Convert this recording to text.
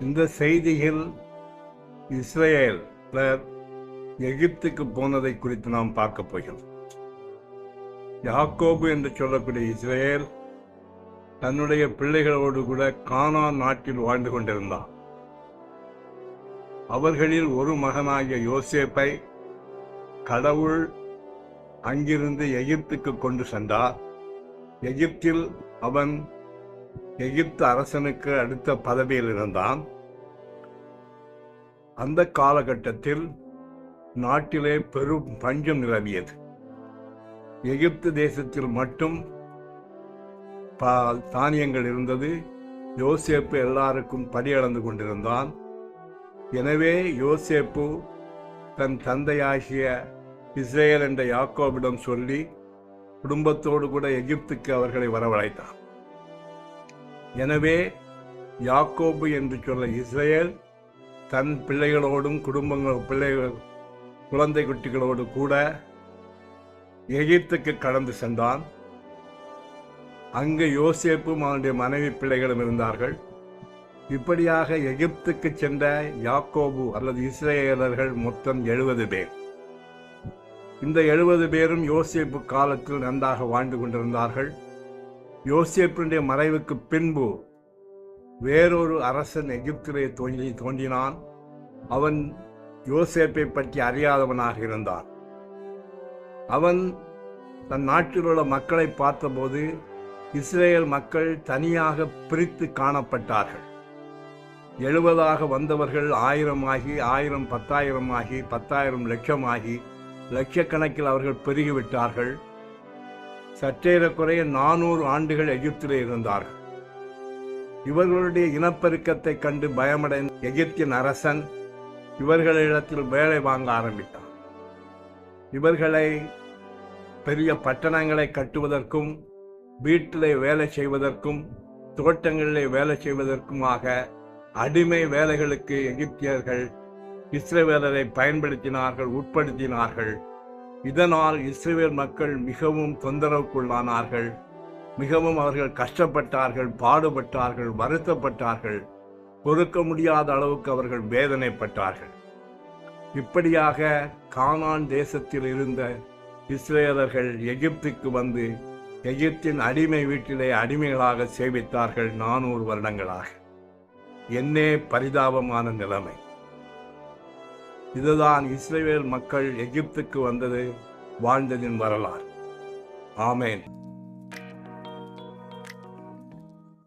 இந்த செய்தியில் இஸ்ரவேலர் எகிப்துக்கு போனதை குறித்து நாம் பார்க்க போகிறோம். யாக்கோபு என்று சொல்லக்கூடிய இஸ்ரவேல் தன்னுடைய பிள்ளைகளோடு கூட கானான் நாட்டில் வாழ்ந்து கொண்டிருந்தார். அவர்களில் ஒரு மகனாகிய யோசேப்பை கடவுள் அங்கிருந்து எகிப்துக்கு கொண்டு சென்றார். எகிப்தில் அவன் எகிப்து அரசனுக்கு அடுத்த பதவியில் இருந்தான். அந்த காலகட்டத்தில் நாட்டிலே பெரும் பஞ்சம் நிலவியது. எகிப்து தேசத்தில் மட்டும் தானியங்கள் இருந்தது. யோசேப்பு எல்லாருக்கும் படியளந்து கொண்டிருந்தான். எனவே யோசேப்பு தன் தந்தையாகிய இஸ்ரவேல் என்ற யாக்கோபிடம் சொல்லி குடும்பத்தோடு கூட எகிப்துக்கு அவர்களை வரவழைத்தான். எனவே யாக்கோபு என்று சொல்ல இஸ்ரவேல் தன் பிள்ளைகளோடும் குழந்தை குட்டிகளோடு கூட எகிப்துக்கு கடந்து சென்றான். அங்கு யோசேப்பும் அவனுடைய மனைவி பிள்ளைகளும் இருந்தார்கள். இப்படியாக எகிப்துக்கு சென்ற யாக்கோபு அல்லது இஸ்ரவேலர்கள் மொத்தம் 70 பேர். இந்த 70 பேரும் யோசேப்பு காலத்தில் நன்றாக வாழ்ந்து கொண்டிருந்தார்கள். யோசேப்பினுடைய மறைவுக்கு பின்பு வேறொரு அரசன் எகிப்திலே தோன்றினான். அவன் யோசேப்பை பற்றி அறியாதவனாக இருந்தான். அவன் தன் நாட்டில் உள்ள மக்களை பார்த்தபோது இஸ்ரேல் மக்கள் தனியாக பிரித்து காணப்பட்டார்கள். 70 வந்தவர்கள் 1000 ஆகி 1000 10,000 ஆகி 10,000 லட்சமாகி லட்சக்கணக்கில் அவர்கள் பெருகிவிட்டார்கள். சற்றேறக்குறைய 400 ஆண்டுகள் எகிப்திலே இருந்தார்கள். இவர்களுடைய இனப்பெருக்கத்தை கண்டு பயமடைந்த எகிப்தின் அரசன் இவர்களிடத்தில் வேலை வாங்க ஆரம்பித்தான். இவர்களை பெரிய பட்டணங்களை கட்டுவதற்கும் வீட்டிலே வேலை செய்வதற்கும் தோட்டங்களிலே வேலை செய்வதற்குமாக அடிமை வேலைகளுக்கு எகிப்தியர்கள் இஸ்ரவேலரை பயன்படுத்தினார்கள், உட்படுத்தினார்கள். இதனால் இஸ்ரவேல் மக்கள் மிகவும் தொந்தரவுக்குள்ளானார்கள். மிகவும் அவர்கள் கஷ்டப்பட்டார்கள், பாடுபட்டார்கள், வருத்தப்பட்டார்கள். பொறுக்க முடியாத அளவுக்கு அவர்கள் வேதனைப்பட்டார்கள். இப்படியாக கானான் தேசத்தில் இருந்த இஸ்ரவேலர்கள் எகிப்துக்கு வந்து எகிப்தின் அடிமை வீட்டிலே அடிமைகளாக சேவித்தார்கள் 400 வருடங்களாக. என்னே பரிதாபமான நிலைமை! இதுதான் இஸ்ரவேல் மக்கள் எகிப்துக்கு வந்தது வாழ்ந்ததின் வரலாறு. ஆமேன்.